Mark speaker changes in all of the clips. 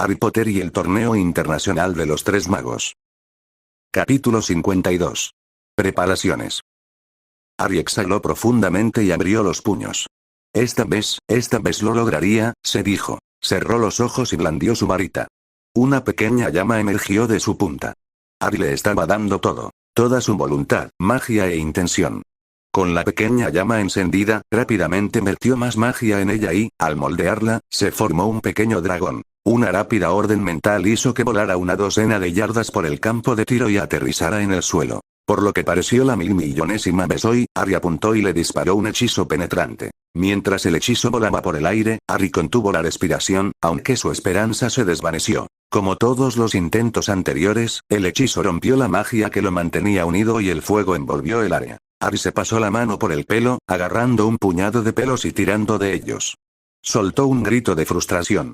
Speaker 1: Harry Potter y el Torneo Internacional de los Tres Magos. Capítulo 52. Preparaciones. Harry exhaló profundamente y abrió los puños. Esta vez lo lograría, se dijo. Cerró los ojos y blandió su varita. Una pequeña llama emergió de su punta. Harry le estaba dando todo, toda su voluntad, magia e intención. Con la pequeña llama encendida, rápidamente vertió más magia en ella y, al moldearla, se formó un pequeño dragón. Una rápida orden mental hizo que volara una docena de yardas por el campo de tiro y aterrizara en el suelo. Por lo que pareció la 1000.000.000ª vez hoy, Harry apuntó y le disparó un hechizo penetrante. Mientras el hechizo volaba por el aire, Harry contuvo la respiración, aunque su esperanza se desvaneció. Como todos los intentos anteriores, el hechizo rompió la magia que lo mantenía unido y el fuego envolvió el área. Harry se pasó la mano por el pelo, agarrando un puñado de pelos y tirando de ellos. Soltó un grito de frustración.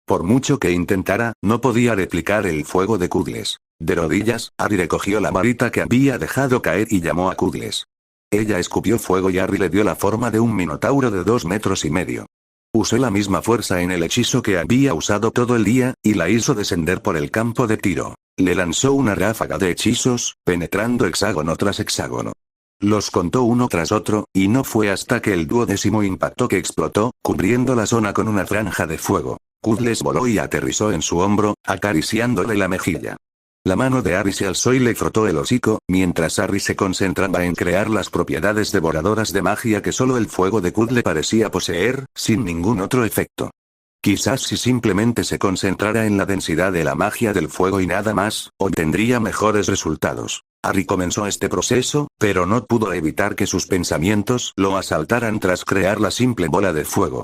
Speaker 1: Por mucho que intentara, no podía replicar el fuego de Kudles. De rodillas, Harry recogió la varita que había dejado caer y llamó a Kudles. Ella escupió fuego y Harry le dio la forma de un minotauro de 2,5 metros. Usó la misma fuerza en el hechizo que había usado todo el día, y la hizo descender por el campo de tiro. Le lanzó una ráfaga de hechizos, penetrando hexágono tras hexágono. Los contó uno tras otro, y no fue hasta que el 10º impactó que explotó, cubriendo la zona con una franja de fuego. Kudles voló y aterrizó en su hombro, acariciándole la mejilla. La mano de Harry se alzó y le frotó el hocico, mientras Harry se concentraba en crear las propiedades devoradoras de magia que solo el fuego de Kudle parecía poseer, sin ningún otro efecto. Quizás si simplemente se concentrara en la densidad de la magia del fuego y nada más, obtendría mejores resultados. Harry comenzó este proceso, pero no pudo evitar que sus pensamientos lo asaltaran tras crear la simple bola de fuego.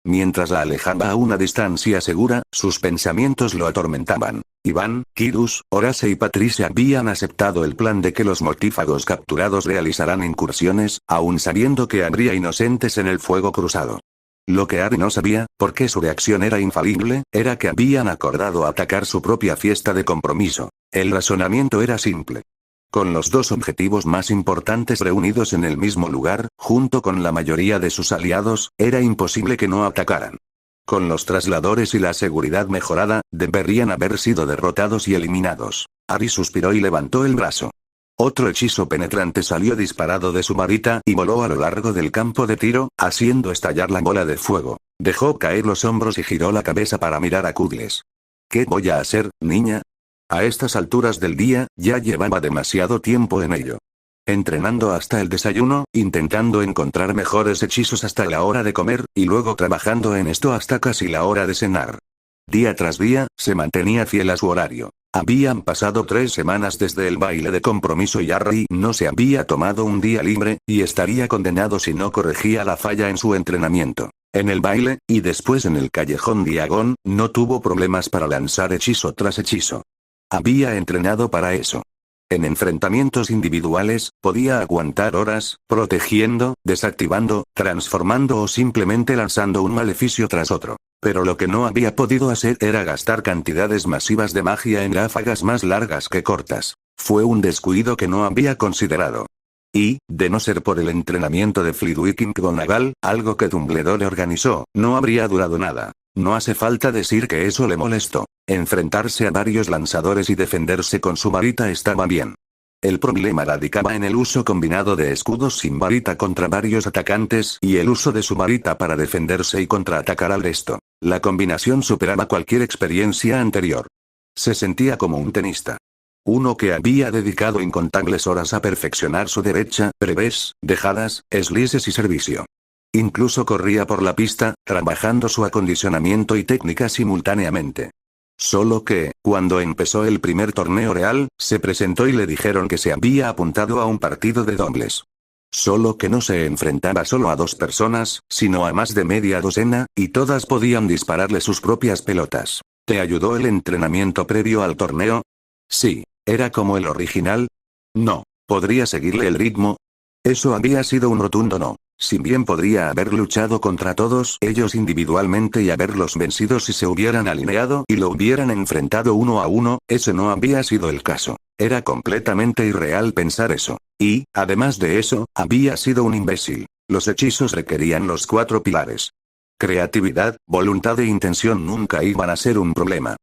Speaker 1: Mientras la alejaba a una distancia segura, sus pensamientos lo atormentaban. Iván, Kyrus, Horace y Patricia habían aceptado el plan de que los mortífagos capturados realizarán incursiones, aun sabiendo que habría inocentes en el fuego cruzado. Lo que Harry no sabía, porque su reacción era infalible, era que habían acordado atacar su propia fiesta de compromiso. El razonamiento era simple. Con los dos objetivos más importantes reunidos en el mismo lugar, junto con la mayoría de sus aliados, era imposible que no atacaran. Con los trasladores y la seguridad mejorada, deberían haber sido derrotados y eliminados. Harry suspiró y levantó el brazo. Otro hechizo penetrante salió disparado de su varita y voló a lo largo del campo de tiro, haciendo estallar la bola de fuego. Dejó caer los hombros y giró la cabeza para mirar a Kudles. ¿Qué voy a hacer, niña? A estas alturas del día, ya llevaba demasiado tiempo en ello. Entrenando hasta el desayuno, intentando encontrar mejores hechizos hasta la hora de comer, y luego trabajando en esto hasta casi la hora de cenar. Día tras día, se mantenía fiel a su horario. Habían pasado 3 semanas desde el baile de compromiso y Harry no se había tomado un día libre, y estaría condenado si no corregía la falla en su entrenamiento. En el baile, y después en el callejón Diagon, no tuvo problemas para lanzar hechizo tras hechizo. Había entrenado para eso. En enfrentamientos individuales, podía aguantar horas, protegiendo, desactivando, transformando o simplemente lanzando un maleficio tras otro. Pero lo que no había podido hacer era gastar cantidades masivas de magia en ráfagas más largas que cortas. Fue un descuido que no había considerado. Y, de no ser por el entrenamiento de Flitwick McGonagall, algo que Dumbledore organizó, no habría durado nada. No hace falta decir que eso le molestó. Enfrentarse a varios lanzadores y defenderse con su varita estaba bien. El problema radicaba en el uso combinado de escudos sin varita contra varios atacantes y el uso de su varita para defenderse y contraatacar al resto. La combinación superaba cualquier experiencia anterior. Se sentía como un tenista. Uno que había dedicado incontables horas a perfeccionar su derecha, revés, dejadas, slices y servicio. Incluso corría por la pista, trabajando su acondicionamiento y técnica simultáneamente. Solo que, cuando empezó el primer torneo real, se presentó y le dijeron que se había apuntado a un partido de dobles. Solo que no se enfrentaba solo a 2 personas, sino a más de media docena, y todas podían dispararle sus propias pelotas. ¿Te ayudó el entrenamiento previo al torneo? Sí. ¿Era como el original? No. ¿Podría seguirle el ritmo? Eso había sido un rotundo no. Si bien podría haber luchado contra todos ellos individualmente y haberlos vencido si se hubieran alineado y lo hubieran enfrentado uno a uno, ese no había sido el caso. Era completamente irreal pensar eso. Y, además de eso, había sido un imbécil. Los hechizos requerían los 4 pilares. Creatividad, voluntad e intención nunca iban a ser un problema.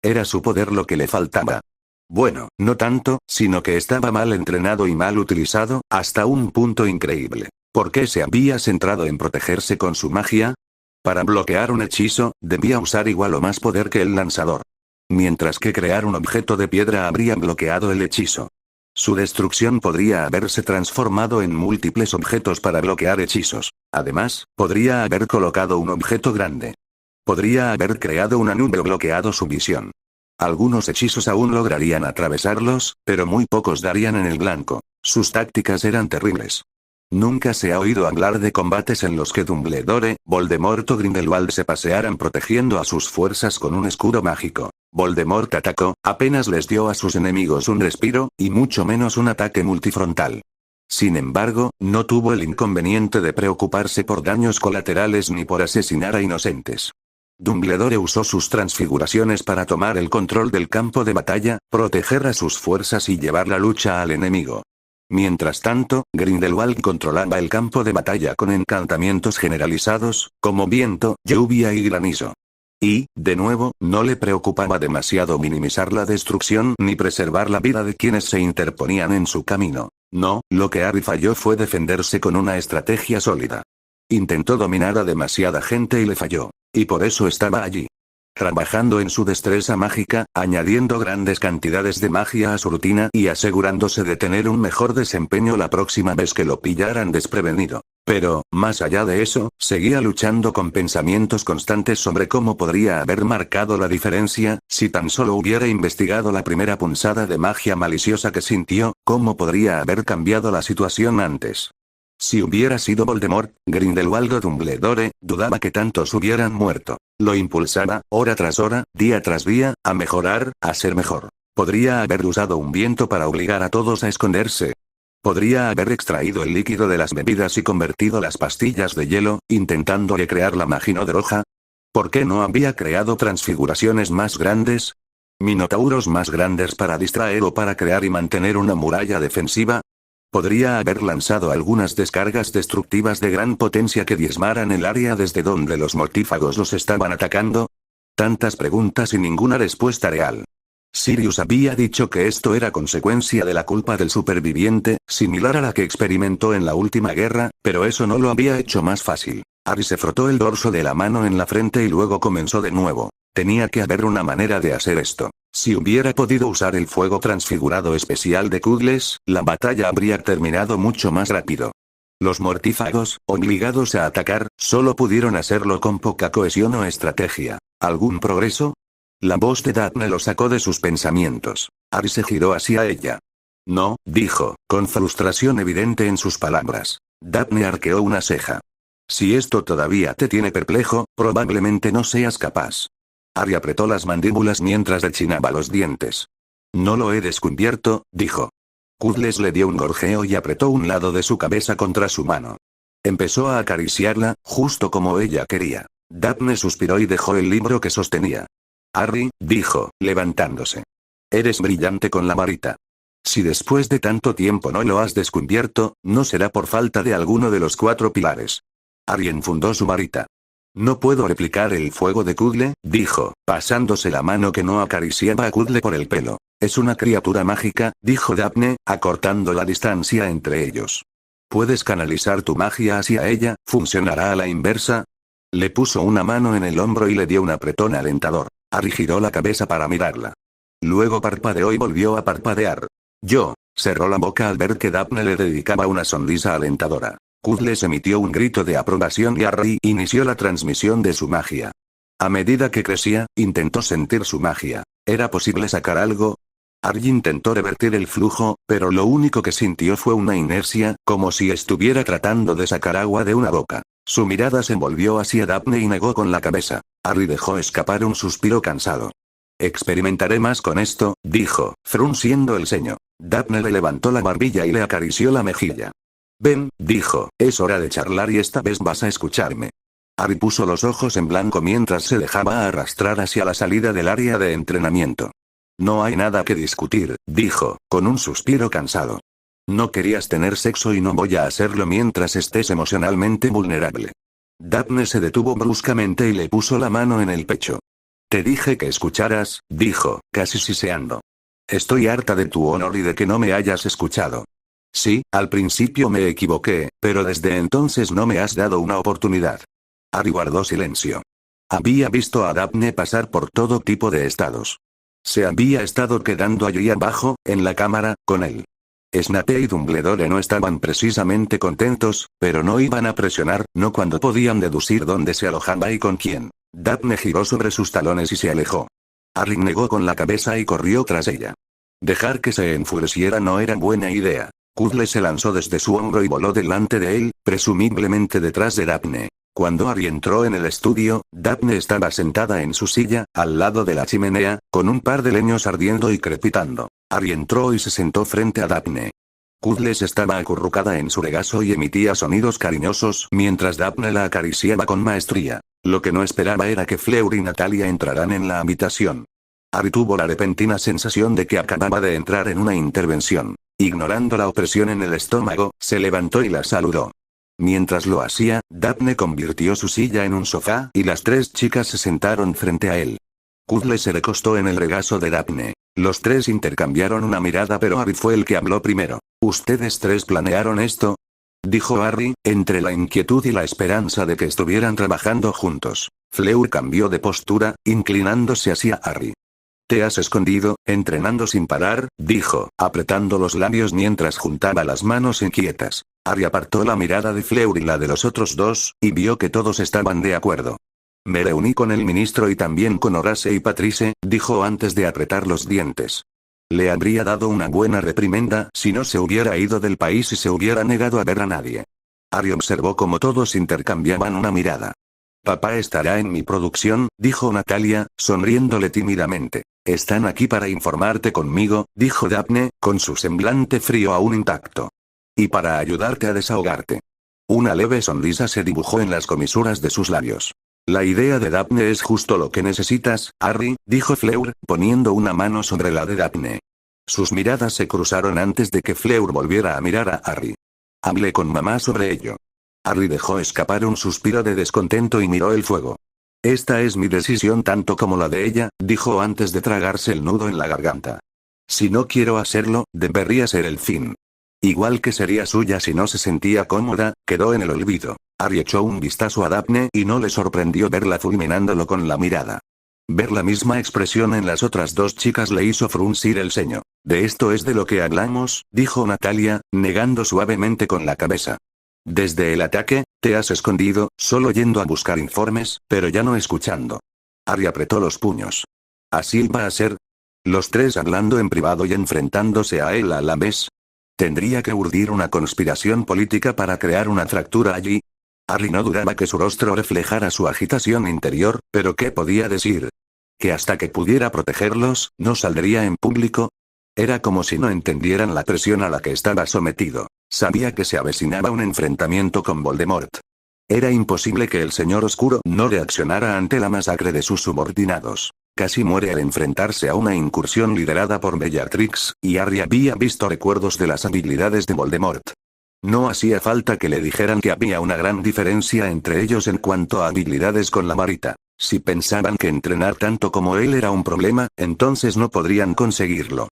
Speaker 1: Era su poder lo que le faltaba. Bueno, no tanto, sino que estaba mal entrenado y mal utilizado, hasta un punto increíble. ¿Por qué se había centrado en protegerse con su magia? Para bloquear un hechizo, debía usar igual o más poder que el lanzador. Mientras que crear un objeto de piedra habría bloqueado el hechizo. Su destrucción podría haberse transformado en múltiples objetos para bloquear hechizos. Además, podría haber colocado un objeto grande. Podría haber creado una nube o bloqueado su visión. Algunos hechizos aún lograrían atravesarlos, pero muy pocos darían en el blanco. Sus tácticas eran terribles. Nunca se ha oído hablar de combates en los que Dumbledore, Voldemort o Grindelwald se pasearan protegiendo a sus fuerzas con un escudo mágico. Voldemort atacó, apenas les dio a sus enemigos un respiro, y mucho menos un ataque multifrontal. Sin embargo, no tuvo el inconveniente de preocuparse por daños colaterales ni por asesinar a inocentes. Dumbledore usó sus transfiguraciones para tomar el control del campo de batalla, proteger a sus fuerzas y llevar la lucha al enemigo. Mientras tanto, Grindelwald controlaba el campo de batalla con encantamientos generalizados, como viento, lluvia y granizo. Y, de nuevo, no le preocupaba demasiado minimizar la destrucción ni preservar la vida de quienes se interponían en su camino. No, lo que Harry falló fue defenderse con una estrategia sólida. Intentó dominar a demasiada gente y le falló. Y por eso estaba allí. Trabajando en su destreza mágica, añadiendo grandes cantidades de magia a su rutina y asegurándose de tener un mejor desempeño la próxima vez que lo pillaran desprevenido. Pero, más allá de eso, seguía luchando con pensamientos constantes sobre cómo podría haber marcado la diferencia, si tan solo hubiera investigado la primera punzada de magia maliciosa que sintió, cómo podría haber cambiado la situación antes. Si hubiera sido Voldemort, Grindelwald o Dumbledore, dudaba que tantos hubieran muerto. Lo impulsaba, hora tras hora, día tras día, a mejorar, a ser mejor. Podría haber usado un viento para obligar a todos a esconderse. Podría haber extraído el líquido de las bebidas y convertido las pastillas de hielo, intentando recrear la magia roja. ¿Por qué no había creado transfiguraciones más grandes? ¿Minotauros más grandes para distraer o para crear y mantener una muralla defensiva? Podría haber lanzado algunas descargas destructivas de gran potencia que diezmaran el área desde donde los mortífagos los estaban atacando. Tantas preguntas y ninguna respuesta real. Sirius había dicho que esto era consecuencia de la culpa del superviviente, similar a la que experimentó en la última guerra, pero eso no lo había hecho más fácil. Harry se frotó el dorso de la mano en la frente y luego comenzó de nuevo. Tenía que haber una manera de hacer esto. Si hubiera podido usar el fuego transfigurado especial de Kugles, la batalla habría terminado mucho más rápido. Los mortífagos, obligados a atacar, solo pudieron hacerlo con poca cohesión o estrategia. ¿Algún progreso? La voz de Daphne lo sacó de sus pensamientos. Harry se giró hacia ella. No, dijo, con frustración evidente en sus palabras. Daphne arqueó una ceja. Si esto todavía te tiene perplejo, probablemente no seas capaz. Harry apretó las mandíbulas mientras rechinaba los dientes. No lo he descubierto, dijo. Kudles le dio un gorjeo y apretó un lado de su cabeza contra su mano. Empezó a acariciarla, justo como ella quería. Daphne suspiró y dejó el libro que sostenía. Harry, dijo, levantándose. Eres brillante con la varita. Si después de tanto tiempo no lo has descubierto, no será por falta de alguno de los 4 pilares. Harry enfundó su varita. No puedo replicar el fuego de Kudle, dijo, pasándose la mano que no acariciaba a Kudle por el pelo. Es una criatura mágica, dijo Daphne, acortando la distancia entre ellos. Puedes canalizar tu magia hacia ella, ¿funcionará a la inversa? Le puso una mano en el hombro y le dio un apretón alentador. Harry giró la cabeza para mirarla. Luego parpadeó y volvió a parpadear. Cerró la boca al ver que Daphne le dedicaba una sonrisa alentadora. Kudles emitió un grito de aprobación y Harry inició la transmisión de su magia. A medida que crecía, intentó sentir su magia. ¿Era posible sacar algo? Harry intentó revertir el flujo, pero lo único que sintió fue una inercia, como si estuviera tratando de sacar agua de una boca. Su mirada se volvió hacia Daphne y negó con la cabeza. Harry dejó escapar un suspiro cansado. Experimentaré más con esto, dijo, frunciendo el ceño. Daphne le levantó la barbilla y le acarició la mejilla. Ven, dijo, es hora de charlar y esta vez vas a escucharme. Harry puso los ojos en blanco mientras se dejaba arrastrar hacia la salida del área de entrenamiento. No hay nada que discutir, dijo, con un suspiro cansado. No querías tener sexo y no voy a hacerlo mientras estés emocionalmente vulnerable. Daphne se detuvo bruscamente y le puso la mano en el pecho. Te dije que escucharas, dijo, casi siseando. Estoy harta de tu honor y de que no me hayas escuchado. Sí, al principio me equivoqué, pero desde entonces no me has dado una oportunidad. Harry guardó silencio. Había visto a Daphne pasar por todo tipo de estados. Se había estado quedando allí abajo, en la cámara, con él. Snape y Dumbledore no estaban precisamente contentos, pero no iban a presionar, no cuando podían deducir dónde se alojaba y con quién. Daphne giró sobre sus talones y se alejó. Harry negó con la cabeza y corrió tras ella. Dejar que se enfureciera no era buena idea. Kudle se lanzó desde su hombro y voló delante de él, presumiblemente detrás de Daphne. Cuando Harry entró en el estudio, Daphne estaba sentada en su silla, al lado de la chimenea, con un par de leños ardiendo y crepitando. Harry entró y se sentó frente a Daphne. Kudles estaba acurrucada en su regazo y emitía sonidos cariñosos mientras Daphne la acariciaba con maestría. Lo que no esperaba era que Fleur y Natalia entraran en la habitación. Harry tuvo la repentina sensación de que acababa de entrar en una intervención. Ignorando la opresión en el estómago, se levantó y la saludó. Mientras lo hacía, Daphne convirtió su silla en un sofá y las tres chicas se sentaron frente a él. Kudle se recostó en el regazo de Daphne. Los tres intercambiaron una mirada, pero Harry fue el que habló primero. ¿Ustedes tres planearon esto?, dijo Harry, entre la inquietud y la esperanza de que estuvieran trabajando juntos. Fleur cambió de postura, inclinándose hacia Harry. «Te has escondido, entrenando sin parar», dijo, apretando los labios mientras juntaba las manos inquietas. Harry apartó la mirada de Fleur y la de los otros dos, y vio que todos estaban de acuerdo. «Me reuní con el ministro y también con Horace y Patrice», dijo antes de apretar los dientes. Le habría dado una buena reprimenda si no se hubiera ido del país y se hubiera negado a ver a nadie. Harry observó cómo todos intercambiaban una mirada. «Papá estará en mi producción», dijo Natalia, sonriéndole tímidamente. «Están aquí para informarte conmigo», dijo Daphne, con su semblante frío aún intacto. «Y para ayudarte a desahogarte». Una leve sonrisa se dibujó en las comisuras de sus labios. «La idea de Daphne es justo lo que necesitas, Harry», dijo Fleur, poniendo una mano sobre la de Daphne. Sus miradas se cruzaron antes de que Fleur volviera a mirar a Harry. «Hablé con mamá sobre ello». Harry dejó escapar un suspiro de descontento y miró el fuego. «Esta es mi decisión tanto como la de ella», dijo antes de tragarse el nudo en la garganta. «Si no quiero hacerlo, debería ser el fin. Igual que sería suya si no se sentía cómoda», quedó en el olvido. Harry echó un vistazo a Daphne y no le sorprendió verla fulminándolo con la mirada. Ver la misma expresión en las otras dos chicas le hizo fruncir el ceño. «¿De esto es de lo que hablamos?», dijo Natalia, negando suavemente con la cabeza. «Desde el ataque, te has escondido, solo yendo a buscar informes, pero ya no escuchando». Harry apretó los puños. «¿Así va a ser? Los tres hablando en privado y enfrentándose a él a la vez. ¿Tendría que urdir una conspiración política para crear una fractura allí?». Harry no dudaba que su rostro reflejara su agitación interior, pero ¿qué podía decir? ¿Que hasta que pudiera protegerlos, no saldría en público? Era como si no entendieran la presión a la que estaba sometido. Sabía que se avecinaba un enfrentamiento con Voldemort. Era imposible que el Señor Oscuro no reaccionara ante la masacre de sus subordinados. Casi muere al enfrentarse a una incursión liderada por Bellatrix, y Harry había visto recuerdos de las habilidades de Voldemort. No hacía falta que le dijeran que había una gran diferencia entre ellos en cuanto a habilidades con la varita. Si pensaban que entrenar tanto como él era un problema, entonces no podrían conseguirlo.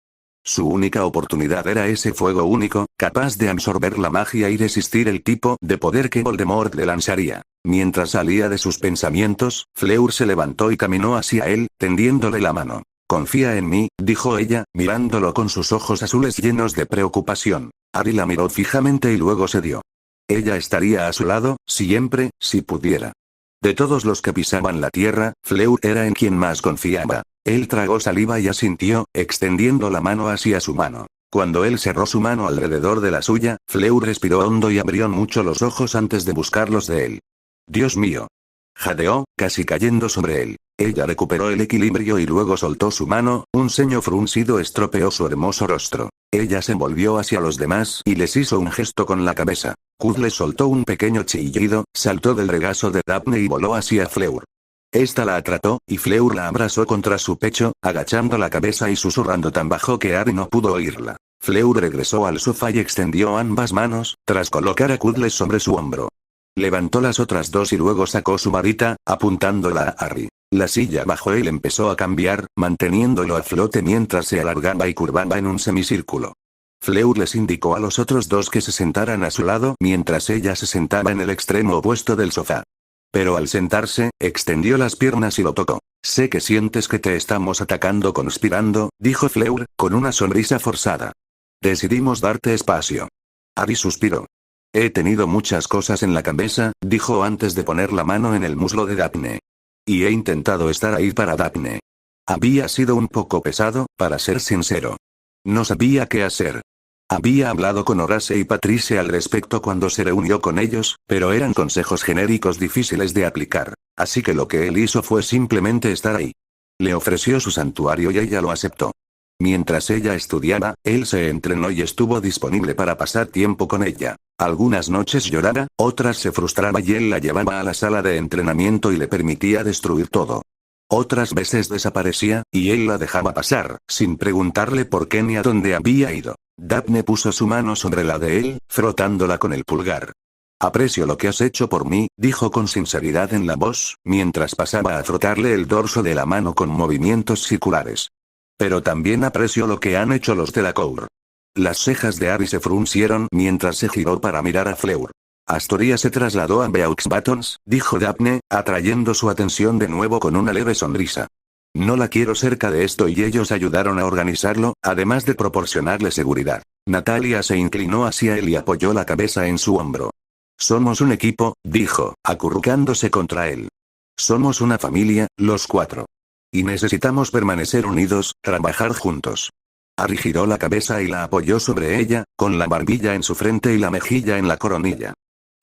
Speaker 1: Su única oportunidad era ese fuego único, capaz de absorber la magia y resistir el tipo de poder que Voldemort le lanzaría. Mientras salía de sus pensamientos, Fleur se levantó y caminó hacia él, tendiéndole la mano. «Confía en mí», dijo ella, mirándolo con sus ojos azules llenos de preocupación. Harry la miró fijamente y luego cedió. Ella estaría a su lado, siempre, si pudiera. De todos los que pisaban la tierra, Fleur era en quien más confiaba. Él tragó saliva y asintió, extendiendo la mano hacia su mano. Cuando él cerró su mano alrededor de la suya, Fleur respiró hondo y abrió mucho los ojos antes de buscar los de él. «Dios mío», jadeó, casi cayendo sobre él. Ella recuperó el equilibrio y luego soltó su mano, un ceño fruncido estropeó su hermoso rostro. Ella se volvió hacia los demás y les hizo un gesto con la cabeza. Kudle soltó un pequeño chillido, saltó del regazo de Daphne y voló hacia Fleur. Esta la trató, y Fleur la abrazó contra su pecho, agachando la cabeza y susurrando tan bajo que Harry no pudo oírla. Fleur regresó al sofá y extendió ambas manos, tras colocar a Kudle sobre su hombro. Levantó las otras dos y luego sacó su varita, apuntándola a Harry. La silla bajó y él empezó a cambiar, manteniéndolo a flote mientras se alargaba y curvaba en un semicírculo. Fleur les indicó a los otros dos que se sentaran a su lado mientras ella se sentaba en el extremo opuesto del sofá. Pero al sentarse, extendió las piernas y lo tocó. Sé que sientes que te estamos atacando conspirando, dijo Fleur, con una sonrisa forzada. Decidimos darte espacio. Harry suspiró. He tenido muchas cosas en la cabeza, dijo antes de poner la mano en el muslo de Daphne. Y he intentado estar ahí para Daphne. Había sido un poco pesado, para ser sincero. No sabía qué hacer. Había hablado con Horace y Patricia al respecto cuando se reunió con ellos, pero eran consejos genéricos difíciles de aplicar. Así que lo que él hizo fue simplemente estar ahí. Le ofreció su santuario y ella lo aceptó. Mientras ella estudiaba, él se entrenó y estuvo disponible para pasar tiempo con ella. Algunas noches lloraba, otras se frustraba y él la llevaba a la sala de entrenamiento y le permitía destruir todo. Otras veces desaparecía, y él la dejaba pasar, sin preguntarle por qué ni a dónde había ido. Daphne puso su mano sobre la de él, frotándola con el pulgar. Aprecio lo que has hecho por mí, dijo con sinceridad en la voz, mientras pasaba a frotarle el dorso de la mano con movimientos circulares. Pero también aprecio lo que han hecho los de la Cour. Las cejas de Harry se fruncieron mientras se giró para mirar a Fleur. Astoria se trasladó a Beaux Batons, dijo Daphne, atrayendo su atención de nuevo con una leve sonrisa. No la quiero cerca de esto y ellos ayudaron a organizarlo, además de proporcionarle seguridad. Natalia se inclinó hacia él y apoyó la cabeza en su hombro. Somos un equipo, dijo, acurrucándose contra él. Somos una familia, los cuatro. Y necesitamos permanecer unidos, trabajar juntos. Harry giró la cabeza y la apoyó sobre ella, con la barbilla en su frente y la mejilla en la coronilla.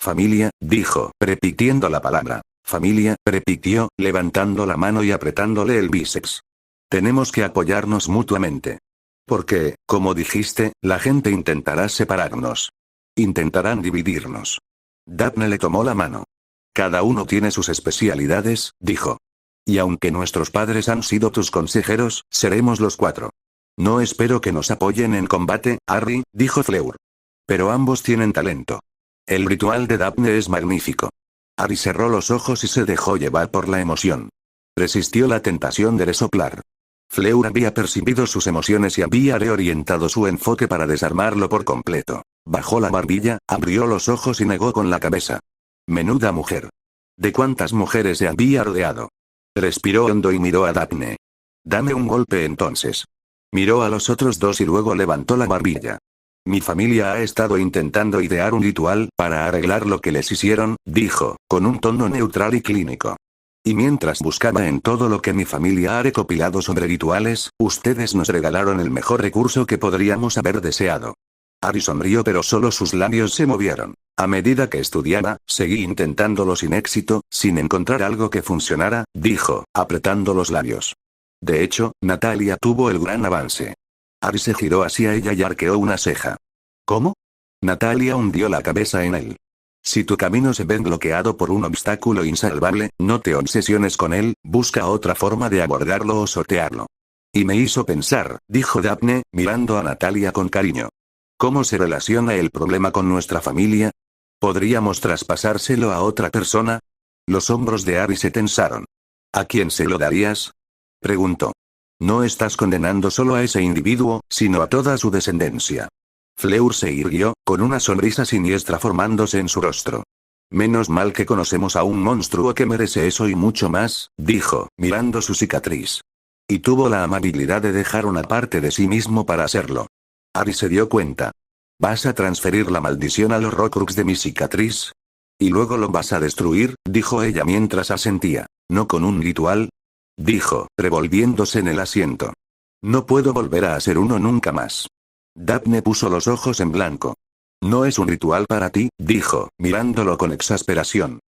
Speaker 1: Familia, dijo, repitiendo la palabra. Familia, repitió, levantando la mano y apretándole el bíceps. Tenemos que apoyarnos mutuamente. Porque, como dijiste, la gente intentará separarnos. Intentarán dividirnos. Daphne le tomó la mano. Cada uno tiene sus especialidades, dijo. Y aunque nuestros padres han sido tus consejeros, seremos los cuatro. No espero que nos apoyen en combate, Harry, dijo Fleur. Pero ambos tienen talento. El ritual de Daphne es magnífico. Harry cerró los ojos y se dejó llevar por la emoción. Resistió la tentación de resoplar. Fleur había percibido sus emociones y había reorientado su enfoque para desarmarlo por completo. Bajó la barbilla, abrió los ojos y negó con la cabeza. Menuda mujer. ¿De cuántas mujeres se había rodeado? Respiró hondo y miró a Daphne. Dame un golpe entonces. Miró a los otros dos y luego levantó la barbilla. Mi familia ha estado intentando idear un ritual para arreglar lo que les hicieron, dijo, con un tono neutral y clínico. Y mientras buscaba en todo lo que mi familia ha recopilado sobre rituales, ustedes nos regalaron el mejor recurso que podríamos haber deseado. Harry sonrió pero solo sus labios se movieron. A medida que estudiaba, seguí intentándolo sin éxito, sin encontrar algo que funcionara, dijo, apretando los labios. De hecho, Natalia tuvo el gran avance. Harry se giró hacia ella y arqueó una ceja. ¿Cómo? Natalia hundió la cabeza en él. Si tu camino se ve bloqueado por un obstáculo insalvable, no te obsesiones con él, busca otra forma de abordarlo o sortearlo. Y me hizo pensar, dijo Daphne, mirando a Natalia con cariño. ¿Cómo se relaciona el problema con nuestra familia? ¿Podríamos traspasárselo a otra persona? Los hombros de Harry se tensaron. ¿A quién se lo darías? Preguntó. No estás condenando solo a ese individuo, sino a toda su descendencia. Fleur se irguió, con una sonrisa siniestra formándose en su rostro. Menos mal que conocemos a un monstruo que merece eso y mucho más, dijo, mirando su cicatriz. Y tuvo la amabilidad de dejar una parte de sí mismo para hacerlo. Harry se dio cuenta. ¿Vas a transferir la maldición a los Horcrux de mi cicatriz? Y luego lo vas a destruir, dijo ella mientras asentía. ¿No con un ritual? Dijo, revolviéndose en el asiento. No puedo volver a hacer uno nunca más. Daphne puso los ojos en blanco. No es un ritual para ti, dijo, mirándolo con exasperación.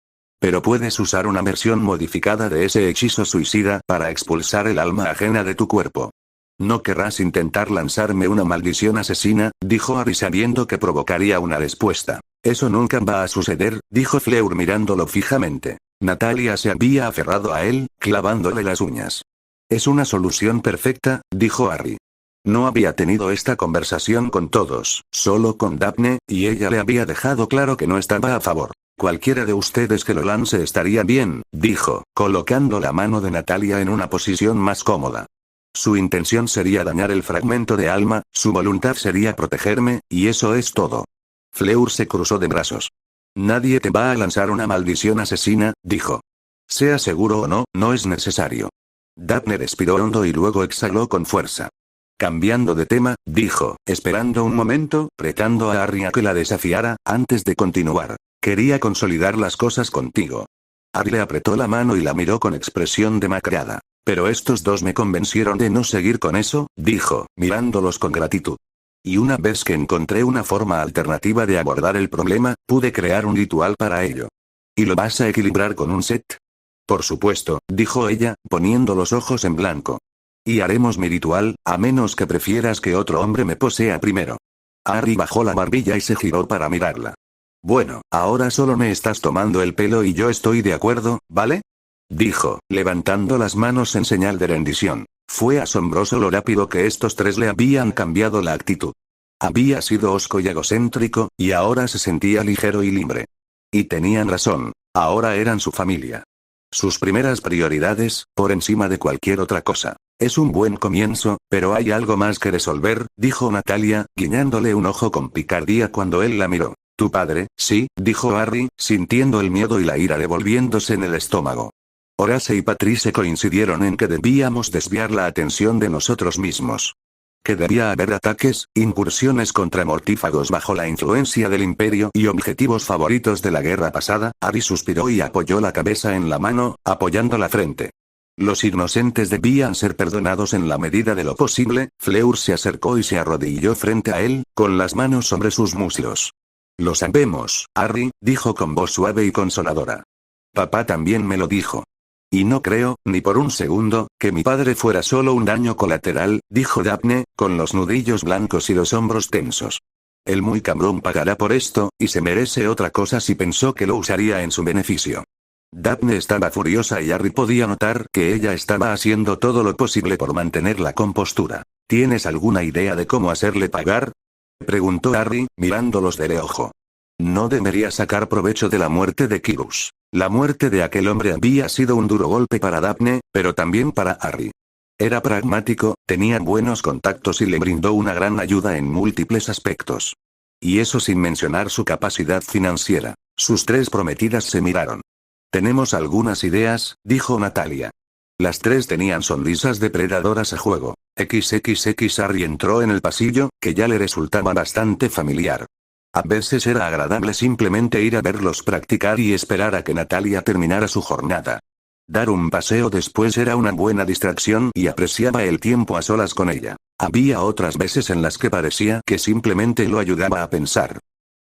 Speaker 1: Pero puedes usar una versión modificada de ese hechizo suicida para expulsar el alma ajena de tu cuerpo. No querrás intentar lanzarme una maldición asesina, dijo Harry sabiendo que provocaría una respuesta. Eso nunca va a suceder, dijo Fleur mirándolo fijamente. Natalia se había aferrado a él, clavándole las uñas. Es una solución perfecta, dijo Harry. No había tenido esta conversación con todos, solo con Daphne, y ella le había dejado claro que no estaba a favor. Cualquiera de ustedes que lo lance estaría bien, dijo, colocando la mano de Natalia en una posición más cómoda. Su intención sería dañar el fragmento de alma, su voluntad sería protegerme, y eso es todo. Fleur se cruzó de brazos. Nadie te va a lanzar una maldición asesina, dijo. Sea seguro o no, no es necesario. Daphne respiró hondo y luego exhaló con fuerza. Cambiando de tema, dijo, esperando un momento, retando a Harry a que la desafiara, antes de continuar. Quería consolidar las cosas contigo. Harry le apretó la mano y la miró con expresión demacrada. Pero estos dos me convencieron de no seguir con eso, dijo, mirándolos con gratitud. Y una vez que encontré una forma alternativa de abordar el problema, pude crear un ritual para ello. ¿Y lo vas a equilibrar con un set? Por supuesto, dijo ella, poniendo los ojos en blanco. Y haremos mi ritual, a menos que prefieras que otro hombre me posea primero. Harry bajó la barbilla y se giró para mirarla. Bueno, ahora solo me estás tomando el pelo y yo estoy de acuerdo, ¿vale? Dijo, levantando las manos en señal de rendición. Fue asombroso lo rápido que estos tres le habían cambiado la actitud. Había sido hosco y egocéntrico, y ahora se sentía ligero y libre. Y tenían razón, ahora eran su familia. Sus primeras prioridades, por encima de cualquier otra cosa. Es un buen comienzo, pero hay algo más que resolver, dijo Natalia, guiñándole un ojo con picardía cuando él la miró. Tu padre, sí, dijo Harry, sintiendo el miedo y la ira revolviéndose en el estómago. Horace y Patrice coincidieron en que debíamos desviar la atención de nosotros mismos. Que debía haber ataques, incursiones contra mortífagos bajo la influencia del imperio y objetivos favoritos de la guerra pasada. Harry suspiró y apoyó la cabeza en la mano, apoyando la frente. Los inocentes debían ser perdonados en la medida de lo posible. Fleur se acercó y se arrodilló frente a él, con las manos sobre sus muslos. Lo sabemos, Harry, dijo con voz suave y consoladora. Papá también me lo dijo. Y no creo, ni por un segundo, que mi padre fuera solo un daño colateral, dijo Daphne, con los nudillos blancos y los hombros tensos. El muy cabrón pagará por esto, y se merece otra cosa si pensó que lo usaría en su beneficio. Daphne estaba furiosa y Harry podía notar que ella estaba haciendo todo lo posible por mantener la compostura. ¿Tienes alguna idea de cómo hacerle pagar? Preguntó Harry, mirándolos de reojo. No debería sacar provecho de la muerte de Kyrus. La muerte de aquel hombre había sido un duro golpe para Daphne, pero también para Harry. Era pragmático, tenía buenos contactos y le brindó una gran ayuda en múltiples aspectos. Y eso sin mencionar su capacidad financiera. Sus tres prometidas se miraron. Tenemos algunas ideas, dijo Natalia. Las tres tenían sonrisas depredadoras a juego. XXX Harry entró en el pasillo, que ya le resultaba bastante familiar. A veces era agradable simplemente ir a verlos practicar y esperar a que Natalia terminara su jornada. Dar un paseo después era una buena distracción y apreciaba el tiempo a solas con ella. Había otras veces en las que parecía que simplemente lo ayudaba a pensar.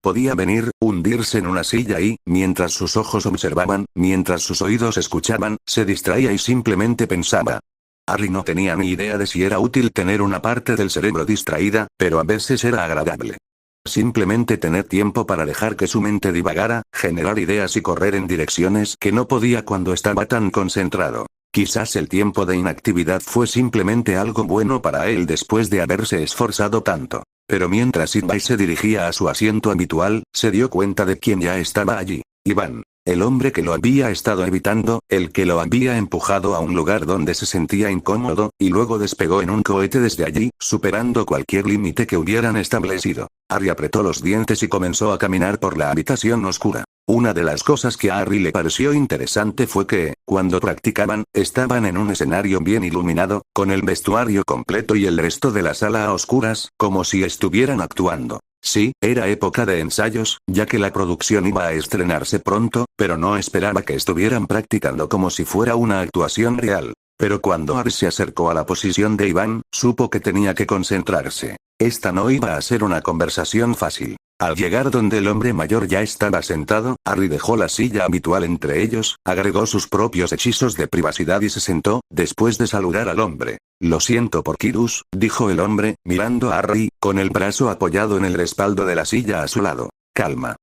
Speaker 1: Podía venir, hundirse en una silla y, mientras sus ojos observaban, mientras sus oídos escuchaban, se distraía y simplemente pensaba. Harry no tenía ni idea de si era útil tener una parte del cerebro distraída, pero a veces era agradable. Simplemente tener tiempo para dejar que su mente divagara, generar ideas y correr en direcciones que no podía cuando estaba tan concentrado. Quizás el tiempo de inactividad fue simplemente algo bueno para él después de haberse esforzado tanto. Pero mientras Iván se dirigía a su asiento habitual, se dio cuenta de quién ya estaba allí. Iván. El hombre que lo había estado evitando, el que lo había empujado a un lugar donde se sentía incómodo, y luego despegó en un cohete desde allí, superando cualquier límite que hubieran establecido. Harry apretó los dientes y comenzó a caminar por la habitación oscura. Una de las cosas que a Harry le pareció interesante fue que, cuando practicaban, estaban en un escenario bien iluminado, con el vestuario completo y el resto de la sala a oscuras, como si estuvieran actuando. Sí, era época de ensayos, ya que la producción iba a estrenarse pronto, pero no esperaba que estuvieran practicando como si fuera una actuación real. Pero cuando Harry se acercó a la posición de Iván, supo que tenía que concentrarse. Esta no iba a ser una conversación fácil. Al llegar donde el hombre mayor ya estaba sentado, Harry dejó la silla habitual entre ellos, agregó sus propios hechizos de privacidad y se sentó, después de saludar al hombre. Lo siento por Kyrus, dijo el hombre, mirando a Harry, con el brazo apoyado en el respaldo de la silla a su lado. Calma.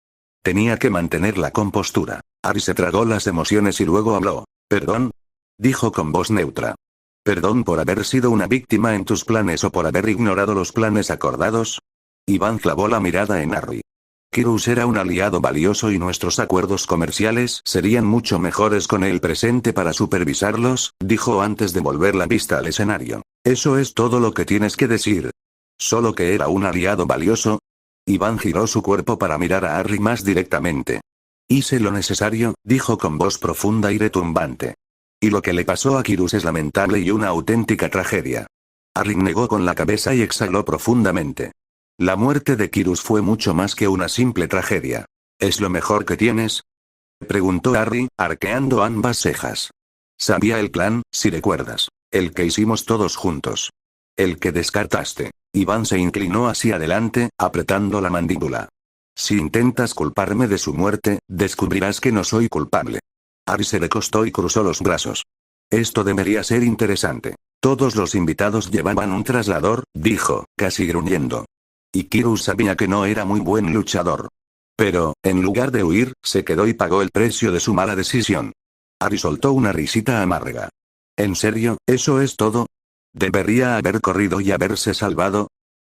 Speaker 1: Tenía que mantener la compostura. Harry se tragó las emociones y luego habló. ¿Perdón? Dijo con voz neutra. ¿Perdón por haber sido una víctima en tus planes o por haber ignorado los planes acordados? Iván clavó la mirada en Harry. Kirus era un aliado valioso y nuestros acuerdos comerciales serían mucho mejores con él presente para supervisarlos, dijo antes de volver la vista al escenario. Eso es todo lo que tienes que decir. ¿Solo que era un aliado valioso? Iván giró su cuerpo para mirar a Harry más directamente. Hice lo necesario, dijo con voz profunda y retumbante. Y lo que le pasó a Kirus es lamentable y una auténtica tragedia. Harry negó con la cabeza y exhaló profundamente. La muerte de Kirus fue mucho más que una simple tragedia. ¿Es lo mejor que tienes?, preguntó Harry, arqueando ambas cejas. Sabía el plan, si recuerdas. El que hicimos todos juntos. El que descartaste. Iván se inclinó hacia adelante, apretando la mandíbula. Si intentas culparme de su muerte, descubrirás que no soy culpable. Harry se recostó y cruzó los brazos. Esto debería ser interesante. Todos los invitados llevaban un traslador, dijo, casi gruñendo. Y Kirus sabía que no era muy buen luchador. Pero, en lugar de huir, se quedó y pagó el precio de su mala decisión. Harry soltó una risita amarga. ¿En serio, eso es todo? ¿Debería haber corrido y haberse salvado?,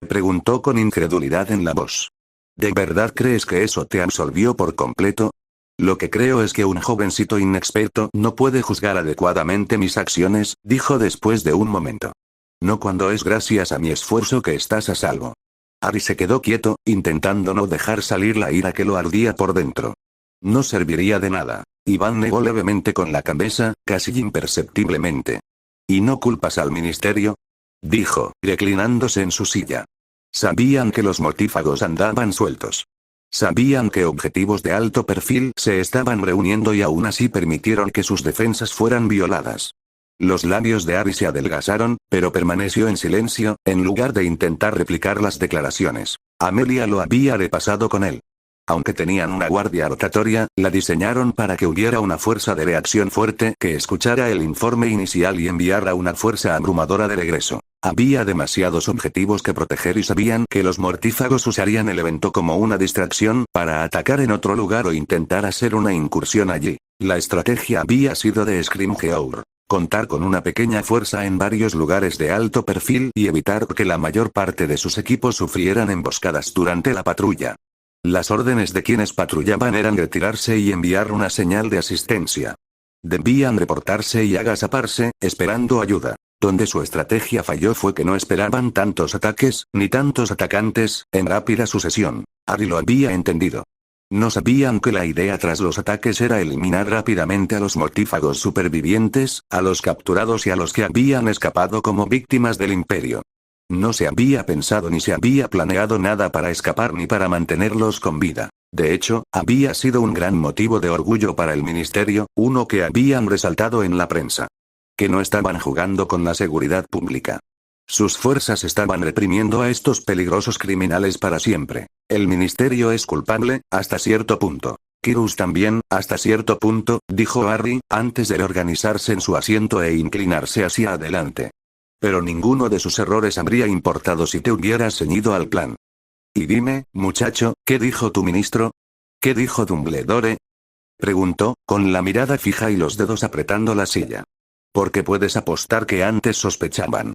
Speaker 1: preguntó con incredulidad en la voz. ¿De verdad crees que eso te absolvió por completo? Lo que creo es que un jovencito inexperto no puede juzgar adecuadamente mis acciones, dijo después de un momento. No cuando es gracias a mi esfuerzo que estás a salvo. Harry se quedó quieto, intentando no dejar salir la ira que lo ardía por dentro. No serviría de nada. Iván negó levemente con la cabeza, casi imperceptiblemente. ¿Y no culpas al ministerio?, dijo, reclinándose en su silla. Sabían que los mortífagos andaban sueltos. Sabían que objetivos de alto perfil se estaban reuniendo y aún así permitieron que sus defensas fueran violadas. Los labios de Harry se adelgazaron, pero permaneció en silencio, en lugar de intentar replicar las declaraciones. Amelia lo había repasado con él. Aunque tenían una guardia rotatoria, la diseñaron para que hubiera una fuerza de reacción fuerte que escuchara el informe inicial y enviara una fuerza abrumadora de regreso. Había demasiados objetivos que proteger y sabían que los mortífagos usarían el evento como una distracción para atacar en otro lugar o intentar hacer una incursión allí. La estrategia había sido de Scrimgeour. Contar con una pequeña fuerza en varios lugares de alto perfil y evitar que la mayor parte de sus equipos sufrieran emboscadas durante la patrulla. Las órdenes de quienes patrullaban eran retirarse y enviar una señal de asistencia. Debían reportarse y agazaparse, esperando ayuda. Donde su estrategia falló fue que no esperaban tantos ataques, ni tantos atacantes, en rápida sucesión. Harry lo había entendido. No sabían que la idea tras los ataques era eliminar rápidamente a los mortífagos supervivientes, a los capturados y a los que habían escapado como víctimas del imperio. No se había pensado ni se había planeado nada para escapar ni para mantenerlos con vida. De hecho, había sido un gran motivo de orgullo para el ministerio, uno que habían resaltado en la prensa. Que no estaban jugando con la seguridad pública. Sus fuerzas estaban reprimiendo a estos peligrosos criminales para siempre. El ministerio es culpable, hasta cierto punto. Kirus también, hasta cierto punto, dijo Harry, antes de reorganizarse en su asiento e inclinarse hacia adelante. Pero ninguno de sus errores habría importado si te hubieras ceñido al plan. Y dime, muchacho, ¿qué dijo tu ministro? ¿Qué dijo Dumbledore?, preguntó, con la mirada fija y los dedos apretando la silla. Porque puedes apostar que antes sospechaban.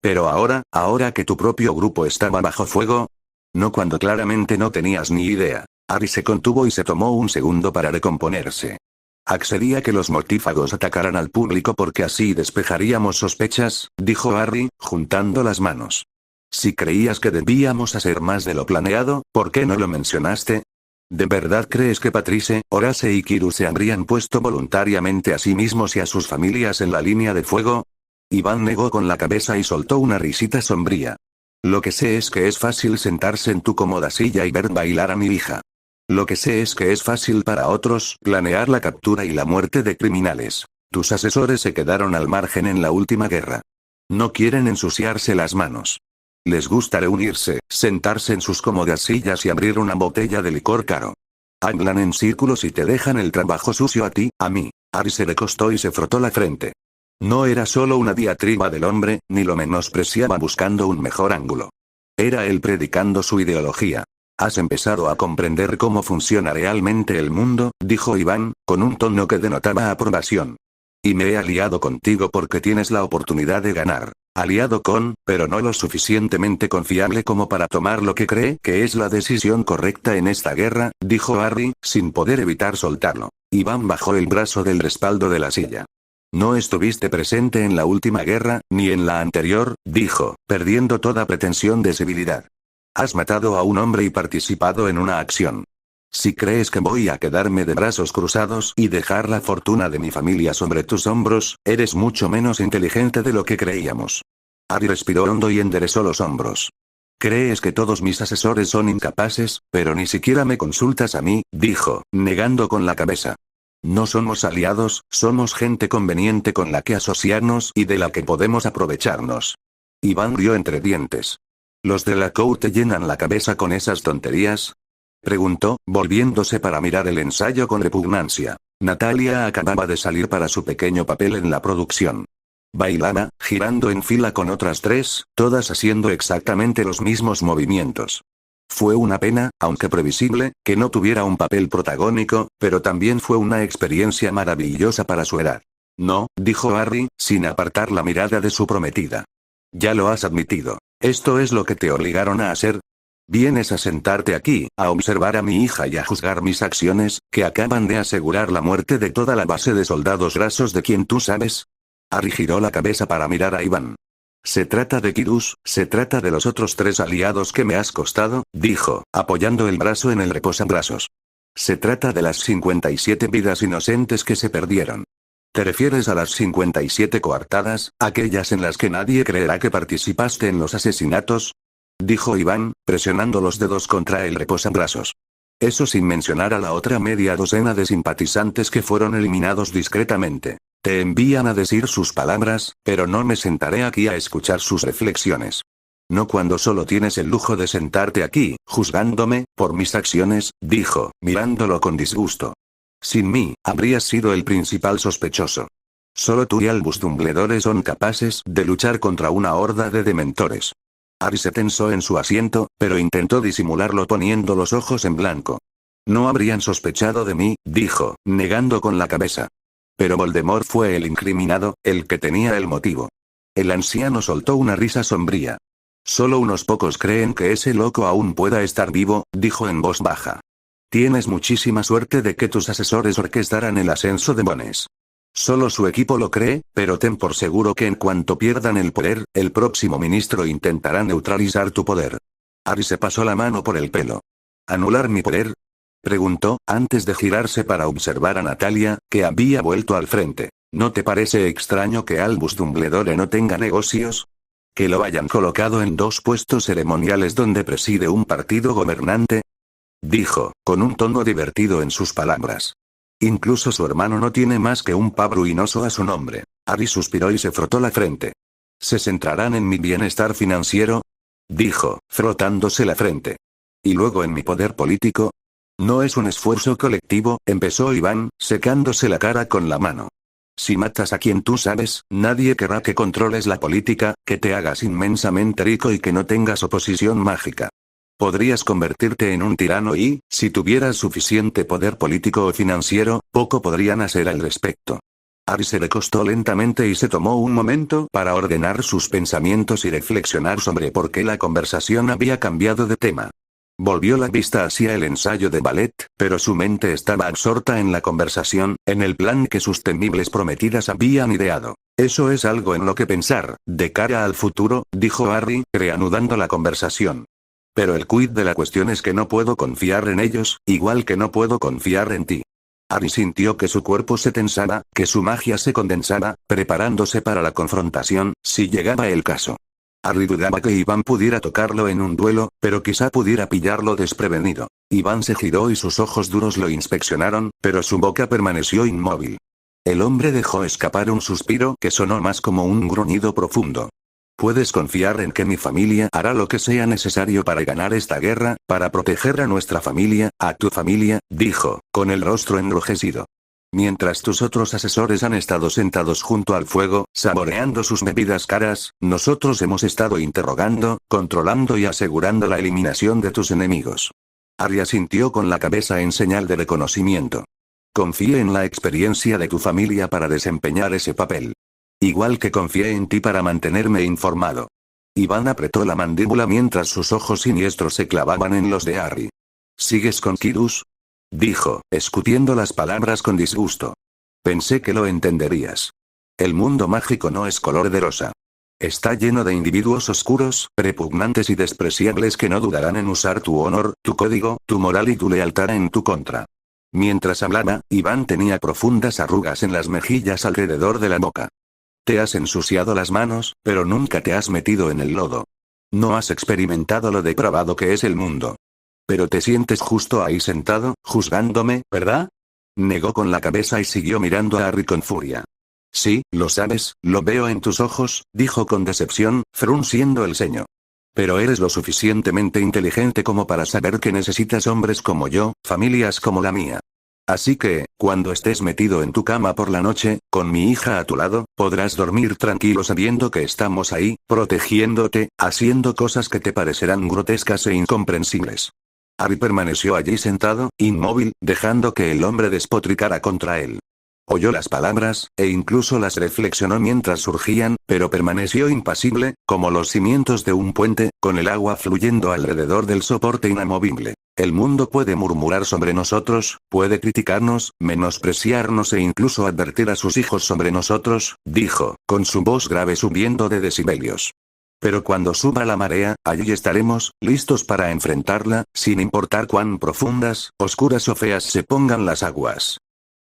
Speaker 1: Pero ahora que tu propio grupo estaba bajo fuego. No cuando claramente no tenías ni idea. Harry se contuvo y se tomó un segundo para recomponerse. Accedía que los mortífagos atacaran al público porque así despejaríamos sospechas, dijo Harry, juntando las manos. Si creías que debíamos hacer más de lo planeado, ¿por qué no lo mencionaste? ¿De verdad crees que Patrice, Horace y Kirus se habrían puesto voluntariamente a sí mismos y a sus familias en la línea de fuego? Iván negó con la cabeza y soltó una risita sombría. Lo que sé es que es fácil sentarse en tu cómoda silla y ver bailar a mi hija. Lo que sé es que es fácil para otros planear la captura y la muerte de criminales. Tus asesores se quedaron al margen en la última guerra. No quieren ensuciarse las manos. Les gusta reunirse, sentarse en sus cómodas sillas y abrir una botella de licor caro. Hablan en círculos y te dejan el trabajo sucio a ti, a mí. Harry se recostó y se frotó la frente. No era solo una diatriba del hombre, ni lo menospreciaba buscando un mejor ángulo. Era él predicando su ideología. ¿Has empezado a comprender cómo funciona realmente el mundo?, dijo Iván, con un tono que denotaba aprobación. Y me he aliado contigo porque tienes la oportunidad de ganar. Aliado con, pero no lo suficientemente confiable como para tomar lo que cree que es la decisión correcta en esta guerra, dijo Harry, sin poder evitar soltarlo. Iván bajó el brazo del respaldo de la silla. No estuviste presente en la última guerra, ni en la anterior, dijo, perdiendo toda pretensión de civilidad. Has matado a un hombre y participado en una acción. Si crees que voy a quedarme de brazos cruzados y dejar la fortuna de mi familia sobre tus hombros, eres mucho menos inteligente de lo que creíamos. Harry respiró hondo y enderezó los hombros. Crees que todos mis asesores son incapaces, pero ni siquiera me consultas a mí, dijo, negando con la cabeza. No somos aliados, somos gente conveniente con la que asociarnos y de la que podemos aprovecharnos. Iván rió entre dientes. ¿Los de la corte llenan la cabeza con esas tonterías? Preguntó, volviéndose para mirar el ensayo con repugnancia. Natalia acababa de salir para su pequeño papel en la producción. Bailaba, girando en fila con otras 3, todas haciendo exactamente los mismos movimientos. Fue una pena, aunque previsible, que no tuviera un papel protagónico, pero también fue una experiencia maravillosa para su edad. No, dijo Harry, sin apartar la mirada de su prometida. Ya lo has admitido. ¿Esto es lo que te obligaron a hacer? Vienes a sentarte aquí, a observar a mi hija y a juzgar mis acciones, que acaban de asegurar la muerte de toda la base de soldados grasos de quien tú sabes. Harry giró la cabeza para mirar a Iván. Se trata de Kyrus, se trata de los otros 3 aliados que me has costado, dijo, apoyando el brazo en el reposabrazos. Se trata de las 57 vidas inocentes que se perdieron. ¿Te refieres a las 57 coartadas, aquellas en las que nadie creerá que participaste en los asesinatos? Dijo Iván, presionando los dedos contra el reposabrazos. Eso sin mencionar a la otra media docena de simpatizantes que fueron eliminados discretamente. Te envían a decir sus palabras, pero no me sentaré aquí a escuchar sus reflexiones. No cuando solo tienes el lujo de sentarte aquí, juzgándome, por mis acciones, dijo, mirándolo con disgusto. Sin mí, habrías sido el principal sospechoso. Solo tú y Albus Dumbledore son capaces de luchar contra una horda de dementores. Harry se tensó en su asiento, pero intentó disimularlo poniendo los ojos en blanco. No habrían sospechado de mí, dijo, negando con la cabeza. Pero Voldemort fue el incriminado, el que tenía el motivo. El anciano soltó una risa sombría. Solo unos pocos creen que ese loco aún pueda estar vivo, dijo en voz baja. Tienes muchísima suerte de que tus asesores orquestaran el ascenso de Bones. Solo su equipo lo cree, pero ten por seguro que en cuanto pierdan el poder, el próximo ministro intentará neutralizar tu poder. Harry se pasó la mano por el pelo. ¿Anular mi poder? Preguntó, antes de girarse para observar a Natalia, que había vuelto al frente. ¿No te parece extraño que Albus Dumbledore no tenga negocios? ¿Que lo hayan colocado en 2 puestos ceremoniales donde preside un partido gobernante? Dijo, con un tono divertido en sus palabras. Incluso su hermano no tiene más que un pavo ruinoso a su nombre. Harry suspiró y se frotó la frente. ¿Se centrarán en mi bienestar financiero? Dijo, frotándose la frente. ¿Y luego en mi poder político? No es un esfuerzo colectivo, empezó Iván, secándose la cara con la mano. Si matas a quien tú sabes, nadie querrá que controles la política, que te hagas inmensamente rico y que no tengas oposición mágica. Podrías convertirte en un tirano y, si tuvieras suficiente poder político o financiero, poco podrían hacer al respecto. Harry se recostó lentamente y se tomó un momento para ordenar sus pensamientos y reflexionar sobre por qué la conversación había cambiado de tema. Volvió la vista hacia el ensayo de ballet, pero su mente estaba absorta en la conversación, en el plan que sus temibles prometidas habían ideado. Eso es algo en lo que pensar, de cara al futuro, dijo Harry, reanudando la conversación. Pero el quid de la cuestión es que no puedo confiar en ellos, igual que no puedo confiar en ti. Harry sintió que su cuerpo se tensaba, que su magia se condensaba, preparándose para la confrontación, si llegaba el caso. Harry dudaba que Iván pudiera tocarlo en un duelo, pero quizá pudiera pillarlo desprevenido. Iván se giró y sus ojos duros lo inspeccionaron, pero su boca permaneció inmóvil. El hombre dejó escapar un suspiro que sonó más como un gruñido profundo. Puedes confiar en que mi familia hará lo que sea necesario para ganar esta guerra, para proteger a nuestra familia, a tu familia, dijo, con el rostro enrojecido. Mientras tus otros asesores han estado sentados junto al fuego, saboreando sus bebidas caras, nosotros hemos estado interrogando, controlando y asegurando la eliminación de tus enemigos. Harry asintió con la cabeza en señal de reconocimiento. Confié en la experiencia de tu familia para desempeñar ese papel. Igual que confié en ti para mantenerme informado. Iván apretó la mandíbula mientras sus ojos siniestros se clavaban en los de Harry. ¿Sigues con Kyrus? Dijo, escupiendo las palabras con disgusto. Pensé que lo entenderías. El mundo mágico no es color de rosa. Está lleno de individuos oscuros, repugnantes y despreciables que no dudarán en usar tu honor, tu código, tu moral y tu lealtad en tu contra. Mientras hablaba, Iván tenía profundas arrugas en las mejillas alrededor de la boca. Te has ensuciado las manos, pero nunca te has metido en el lodo. No has experimentado lo depravado que es el mundo. Pero te sientes justo ahí sentado, juzgándome, ¿verdad? Negó con la cabeza y siguió mirando a Harry con furia. Sí, lo sabes, lo veo en tus ojos, dijo con decepción, frunciendo el ceño. Pero eres lo suficientemente inteligente como para saber que necesitas hombres como yo, familias como la mía. Así que, cuando estés metido en tu cama por la noche, con mi hija a tu lado, podrás dormir tranquilo sabiendo que estamos ahí, protegiéndote, haciendo cosas que te parecerán grotescas e incomprensibles. Harry permaneció allí sentado, inmóvil, dejando que el hombre despotricara contra él. Oyó las palabras, e incluso las reflexionó mientras surgían, pero permaneció impasible, como los cimientos de un puente, con el agua fluyendo alrededor del soporte inamovible. El mundo puede murmurar sobre nosotros, puede criticarnos, menospreciarnos e incluso advertir a sus hijos sobre nosotros, dijo, con su voz grave subiendo de decibelios. Pero cuando suba la marea, allí estaremos, listos para enfrentarla, sin importar cuán profundas, oscuras o feas se pongan las aguas.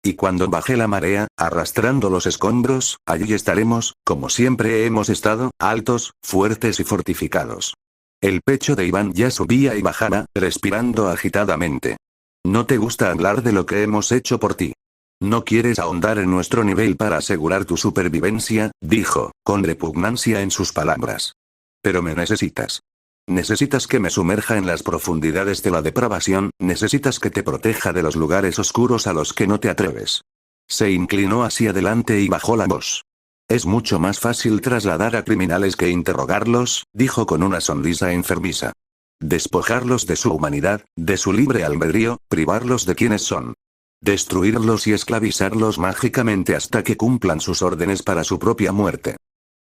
Speaker 1: Y cuando baje la marea, arrastrando los escombros, allí estaremos, como siempre hemos estado, altos, fuertes y fortificados. El pecho de Iván ya subía y bajaba, respirando agitadamente. No te gusta hablar de lo que hemos hecho por ti. No quieres ahondar en nuestro nivel para asegurar tu supervivencia, dijo, con repugnancia en sus palabras. Pero me necesitas. Necesitas que me sumerja en las profundidades de la depravación, necesitas que te proteja de los lugares oscuros a los que no te atreves. Se inclinó hacia adelante y bajó la voz. Es mucho más fácil trasladar a criminales que interrogarlos, dijo con una sonrisa enfermiza. Despojarlos de su humanidad, de su libre albedrío, privarlos de quienes son. Destruirlos y esclavizarlos mágicamente hasta que cumplan sus órdenes para su propia muerte.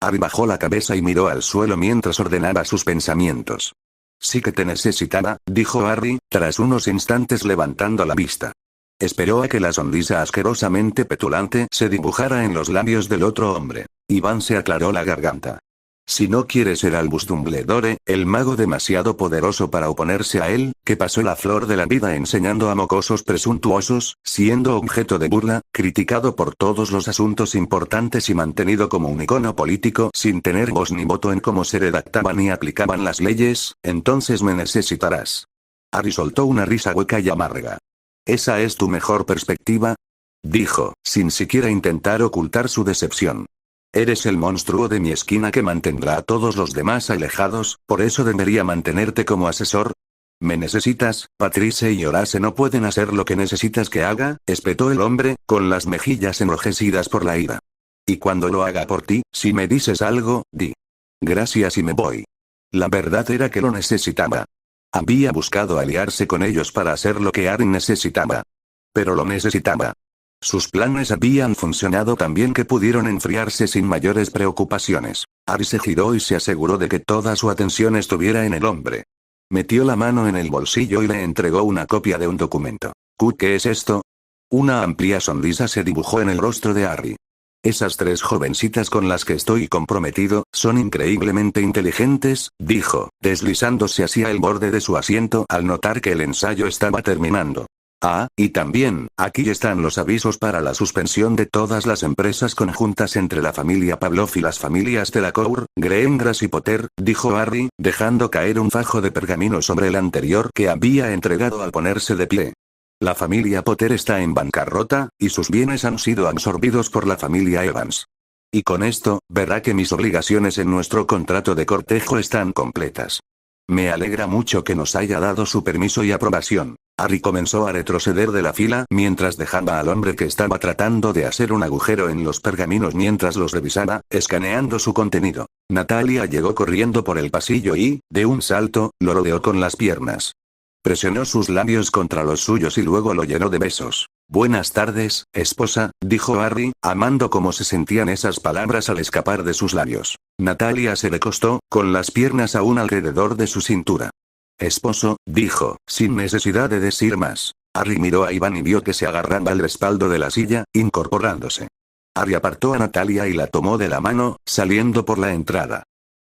Speaker 1: Harry bajó la cabeza y miró al suelo mientras ordenaba sus pensamientos. Sí que te necesitaba, dijo Harry, tras unos instantes levantando la vista. Esperó a que la sonrisa asquerosamente petulante se dibujara en los labios del otro hombre. Iván se aclaró la garganta. Si no quiere ser Albus Dumbledore, el mago demasiado poderoso para oponerse a él, que pasó la flor de la vida enseñando a mocosos presuntuosos, siendo objeto de burla, criticado por todos los asuntos importantes y mantenido como un icono político sin tener voz ni voto en cómo se redactaban y aplicaban las leyes, entonces me necesitarás. Harry soltó una risa hueca y amarga. ¿Esa es tu mejor perspectiva? Dijo, sin siquiera intentar ocultar su decepción. Eres el monstruo de mi esquina que mantendrá a todos los demás alejados, por eso debería mantenerte como asesor. ¿Me necesitas? Patrice y Horace no pueden hacer lo que necesitas que haga, espetó el hombre, con las mejillas enrojecidas por la ira. Y cuando lo haga por ti, si me dices algo, di. Gracias y me voy. La verdad era que lo necesitaba. Había buscado aliarse con ellos para hacer lo que Harry necesitaba. Pero lo necesitaba. Sus planes habían funcionado tan bien que pudieron enfriarse sin mayores preocupaciones. Harry se giró y se aseguró de que toda su atención estuviera en el hombre. Metió la mano en el bolsillo y le entregó una copia de un documento. ¿Qué es esto? Una amplia sonrisa se dibujó en el rostro de Harry. Esas tres jovencitas con las que estoy comprometido, son increíblemente inteligentes, dijo, deslizándose hacia el borde de su asiento al notar que el ensayo estaba terminando. Ah, y también, aquí están los avisos para la suspensión de todas las empresas conjuntas entre la familia Pavlov y las familias Delacour, Greengrass y Potter, dijo Harry, dejando caer un fajo de pergamino sobre el anterior que había entregado al ponerse de pie. La familia Potter está en bancarrota, y sus bienes han sido absorbidos por la familia Evans. Y con esto, verá que mis obligaciones en nuestro contrato de cortejo están completas. Me alegra mucho que nos haya dado su permiso y aprobación. Harry comenzó a retroceder de la fila mientras dejaba al hombre que estaba tratando de hacer un agujero en los pergaminos mientras los revisaba, escaneando su contenido. Natalia llegó corriendo por el pasillo y, de un salto, lo rodeó con las piernas. Presionó sus labios contra los suyos y luego lo llenó de besos. Buenas tardes, esposa, dijo Harry, amando cómo se sentían esas palabras al escapar de sus labios. Natalia se recostó, con las piernas aún alrededor de su cintura. Esposo, dijo, sin necesidad de decir más. Harry miró a Iván y vio que se agarraba al respaldo de la silla, incorporándose. Harry apartó a Natalia y la tomó de la mano, saliendo por la entrada.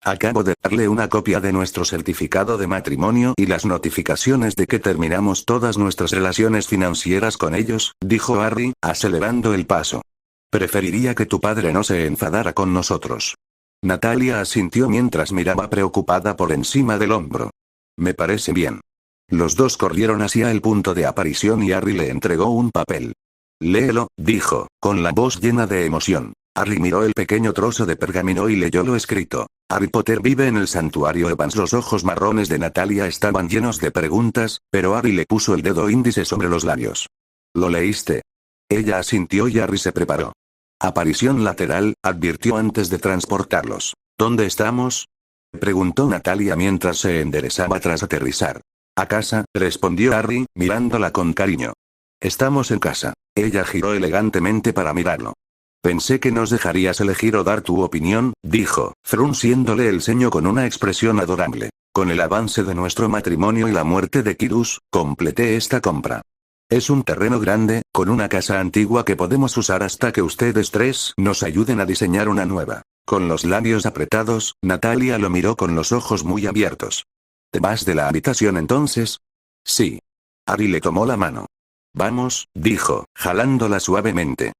Speaker 1: Acabo de darle una copia de nuestro certificado de matrimonio y las notificaciones de que terminamos todas nuestras relaciones financieras con ellos, dijo Harry, acelerando el paso. Preferiría que tu padre no se enfadara con nosotros. Natalia asintió mientras miraba preocupada por encima del hombro. Me parece bien. Los dos corrieron hacia el punto de aparición y Harry le entregó un papel. Léelo, dijo, con la voz llena de emoción. Harry miró el pequeño trozo de pergamino y leyó lo escrito. Harry Potter vive en el santuario Evans. Los ojos marrones de Natalia estaban llenos de preguntas, pero Harry le puso el dedo índice sobre los labios. ¿Lo leíste? Ella asintió y Harry se preparó. Aparición lateral, advirtió antes de transportarlos. ¿Dónde estamos? Preguntó Natalia mientras se enderezaba tras aterrizar. A casa, respondió Harry, mirándola con cariño. Estamos en casa. Ella giró elegantemente para mirarlo. Pensé que nos dejarías elegir o dar tu opinión, dijo, frunciéndole el ceño con una expresión adorable. Con el avance de nuestro matrimonio y la muerte de Kyrus, completé esta compra. Es un terreno grande, con una casa antigua que podemos usar hasta que ustedes tres nos ayuden a diseñar una nueva. Con los labios apretados, Natalia lo miró con los ojos muy abiertos. ¿Te vas de la habitación entonces? Sí. Harry le tomó la mano. Vamos, dijo, jalándola suavemente.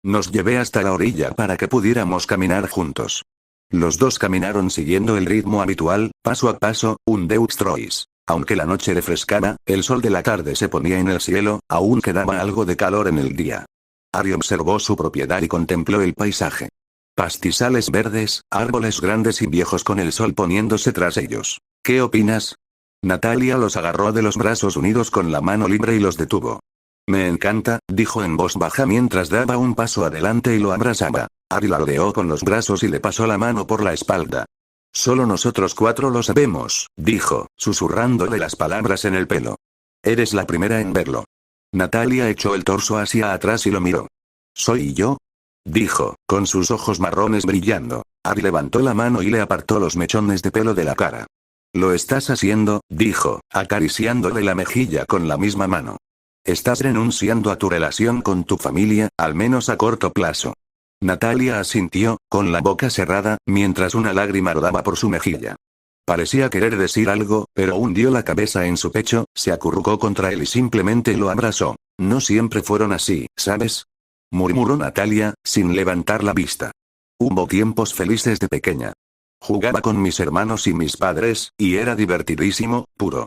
Speaker 1: Nos llevé hasta la orilla para que pudiéramos caminar juntos. Los dos caminaron siguiendo el ritmo habitual, paso a paso, un deux trois. Aunque la noche refrescaba, el sol de la tarde se ponía en el cielo, aún quedaba algo de calor en el día. Harry observó su propiedad y contempló el paisaje. Pastizales verdes, árboles grandes y viejos con el sol poniéndose tras ellos. ¿Qué opinas? Natalia los agarró de los brazos unidos con la mano libre y los detuvo. Me encanta, dijo en voz baja mientras daba un paso adelante y lo abrazaba. Harry la rodeó con los brazos y le pasó la mano por la espalda. Solo nosotros cuatro lo sabemos, dijo, susurrándole las palabras en el pelo. Eres la primera en verlo. Natalia echó el torso hacia atrás y lo miró. ¿Soy yo? Dijo, con sus ojos marrones brillando. Harry levantó la mano y le apartó los mechones de pelo de la cara. Lo estás haciendo, dijo, acariciándole la mejilla con la misma mano. Estás renunciando a tu relación con tu familia, al menos a corto plazo. Natalia asintió, con la boca cerrada, mientras una lágrima rodaba por su mejilla. Parecía querer decir algo, pero hundió la cabeza en su pecho, se acurrucó contra él y simplemente lo abrazó. No siempre fueron así, ¿sabes? Murmuró Natalia, sin levantar la vista. Hubo tiempos felices de pequeña. Jugaba con mis hermanos y mis padres, y era divertidísimo, puro.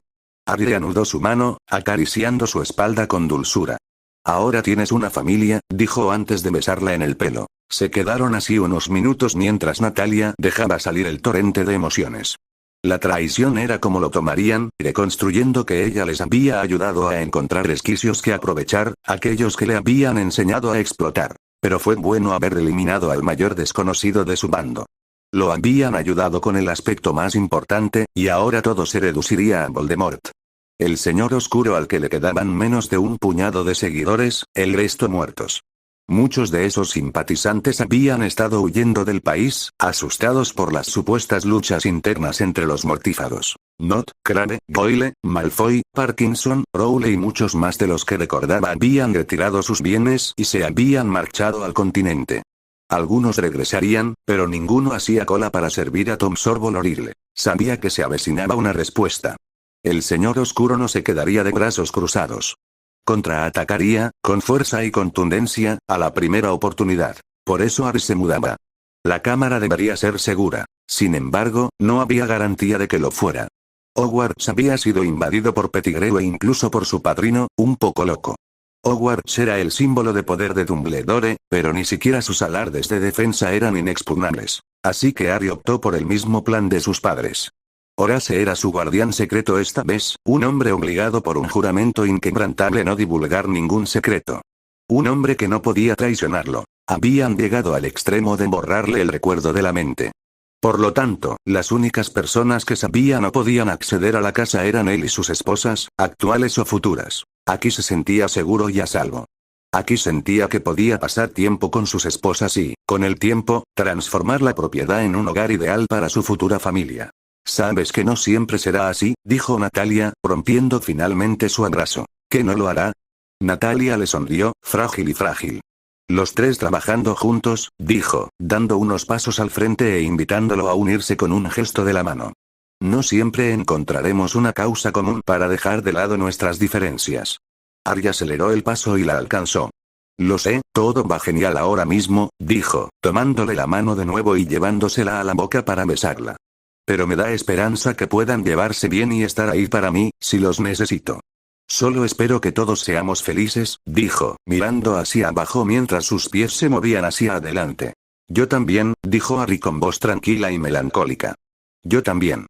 Speaker 1: Harry anudó su mano, acariciando su espalda con dulzura. Ahora tienes una familia, dijo antes de besarla en el pelo. Se quedaron así unos minutos mientras Natalia dejaba salir el torrente de emociones. La traición era como lo tomarían, reconstruyendo que ella les había ayudado a encontrar resquicios que aprovechar, aquellos que le habían enseñado a explotar. Pero fue bueno haber eliminado al mayor desconocido de su bando. Lo habían ayudado con el aspecto más importante, y ahora todo se reduciría a Voldemort. El señor oscuro al que le quedaban menos de un puñado de seguidores, el resto muertos. Muchos de esos simpatizantes habían estado huyendo del país, asustados por las supuestas luchas internas entre los mortífagos. Nott, Crabbe, Goyle, Malfoy, Parkinson, Rowley y muchos más de los que recordaba habían retirado sus bienes y se habían marchado al continente. Algunos regresarían, pero ninguno hacía cola para servir a Tom Sorbolorigle. Sabía que se avecinaba una respuesta. El señor oscuro no se quedaría de brazos cruzados. Contraatacaría, con fuerza y contundencia, a la primera oportunidad. Por eso Harry se mudaba. La cámara debería ser segura. Sin embargo, no había garantía de que lo fuera. Hogwarts había sido invadido por Pettigrew e incluso por su padrino, un poco loco. Hogwarts era el símbolo de poder de Dumbledore, pero ni siquiera sus alardes de defensa eran inexpugnables. Así que Harry optó por el mismo plan de sus padres. Horace era su guardián secreto esta vez, un hombre obligado por un juramento inquebrantable no divulgar ningún secreto. Un hombre que no podía traicionarlo. Habían llegado al extremo de borrarle el recuerdo de la mente. Por lo tanto, las únicas personas que sabían o podían acceder a la casa eran él y sus esposas, actuales o futuras. Aquí se sentía seguro y a salvo. Aquí sentía que podía pasar tiempo con sus esposas y, con el tiempo, transformar la propiedad en un hogar ideal para su futura familia. Sabes que no siempre será así, dijo Natalia, rompiendo finalmente su abrazo. ¿Qué no lo hará? Natalia le sonrió, frágil y frágil. Los tres trabajando juntos, dijo, dando unos pasos al frente e invitándolo a unirse con un gesto de la mano. No siempre encontraremos una causa común para dejar de lado nuestras diferencias. Arya aceleró el paso y la alcanzó. Lo sé, todo va genial ahora mismo, dijo, tomándole la mano de nuevo y llevándosela a la boca para besarla. Pero me da esperanza que puedan llevarse bien y estar ahí para mí, si los necesito. Solo espero que todos seamos felices, dijo, mirando hacia abajo mientras sus pies se movían hacia adelante. Yo también, dijo Arya con voz tranquila y melancólica. Yo también.